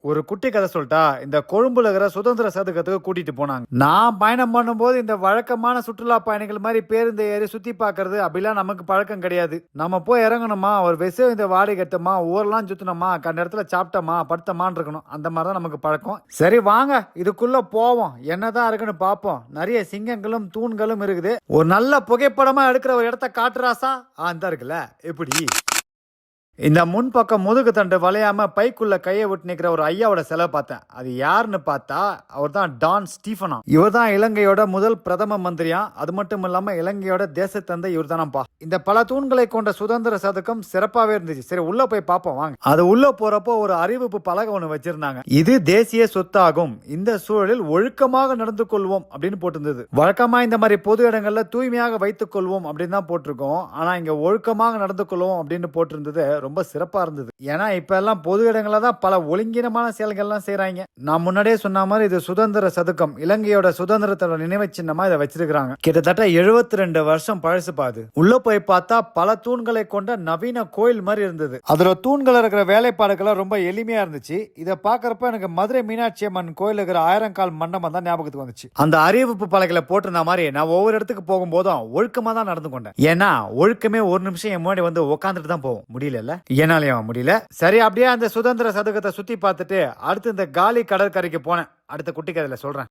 ஒரு குட்டி கதை சொல்லிட்டா, இந்த கொழும்புல இருக்கிற சுதந்திர சதுக்கத்துக்கு கூட்டிட்டு போனாங்க. நான் பயணம் பண்ணும்போது இந்த வழக்கமான சுற்றுலா பயணிகள் மாதிரி பேருந்து ஏறி சுத்தி பாக்குறது அப்படிலாம் நமக்கு பழக்கம் கிடையாது. நம்ம போய் இறங்கணுமா, ஒரு விஷயம் இந்த வாடகை கட்டுமா, ஊரெல்லாம் சுத்தணுமா, கண்ட இடத்துல சாப்பிட்டோமா, படுத்தமான்னு இருக்கணும். அந்த மாதிரி தான் நமக்கு பழக்கம். சரி வாங்க இதுக்குள்ள போவோம், என்னதான் இருக்குன்னு பார்ப்போம். நிறைய சிங்கங்களும் தூண்களும் இருக்குது. ஒரு நல்ல புகைப்படமா எடுக்கிற ஒரு இடத்த காட்டுறாசா, அந்த இருக்குல்ல எப்படி. இந்த முன்பக்கம் முதுகு தண்டு வளையாம பைக்குள்ள கையை விட்டு நிக்கிற ஒரு ஐயாவோட சிலை பார்த்தேன். அது யாருன்னு பார்த்தா அவர் தான் டான் ஸ்டீஃபனா. இவர் தான் இலங்கையோட முதல் பிரதம மந்திரியா. அது மட்டும் இல்லாம இலங்கையோட தேசத்தந்தை இவர் தானப்பா. இந்த பல தூண்களை கொண்ட சுதந்திர சதுக்கம் சிறப்பாவே இருந்துச்சு. சரி உள்ள போய் பார்ப்போம் வாங்க. அது உள்ள போறப்போ ஒரு அறிவிப்பு பலகை ஒண்ணு வச்சிருந்தாங்க. இது தேசிய சொத்தாகும், இந்த சூழலில் ஒழுக்கமாக நடந்து கொள்வோம் அப்படின்னு போட்டிருந்தது. வழக்கமா இந்த மாதிரி பொது இடங்கள்ல தூய்மையாக வைத்துக் கொள்வோம் அப்படின்னு தான் போட்டிருக்கோம். ஆனா இங்க ஒழுக்கமாக நடந்து கொள்வோம் அப்படின்னு போட்டிருந்தது ரொம்ப சிறப்பா இருந்தது. ஏன்னா இப்ப எல்லாம் பொது இடங்கள தான் பல ஒழுங்கீனமான செயல்கள்லாம் செய்யறாங்க. நான் முன்னாடியே சொன்ன மாதிரி இது சுதந்திர சதுக்கம், இலங்கையோட சுதந்திரத்தோட நினைவு சின்னமா இதை வச்சிருக்காங்க. கிட்டத்தட்ட 72 வருஷம் பழசு பாது. உள்ள போய் பார்த்தா பல தூண்களை கொண்ட நவீன கோயில் மாதிரி இருந்தது. அதுல தூண்கள் இருக்கிற வேலைப்பாடுகள் ரொம்ப எளிமையா இருந்துச்சு. இதை பாக்குறப்ப எனக்கு மதுரை மீனாட்சி அம்மன் கோயில் இருக்கிற 1000 கால் மண்டபம் தான் ஞாபகத்துக்கு வந்துச்சு. அந்த அறிவிப்பு பலகையில போட்டிருந்த மாதிரி நான் ஒவ்வொரு இடத்துக்கு போகும்போதும் ஒழுக்கமா தான் நடந்து கொண்டேன். ஏன்னா ஒழுக்கமே ஒரு நிமிஷம் என் முன்னாடி வந்து உட்காந்துட்டு தான் போகும். முடியல, என்னாலயும் முடியல. சரி அப்படியே அந்த சுதந்திர சதுக்கத்தை சுத்தி பார்த்துட்டு அடுத்து இந்த காலி கடற்கரைக்கு போனேன். அடுத்த குட்டி கதையில சொல்றேன்.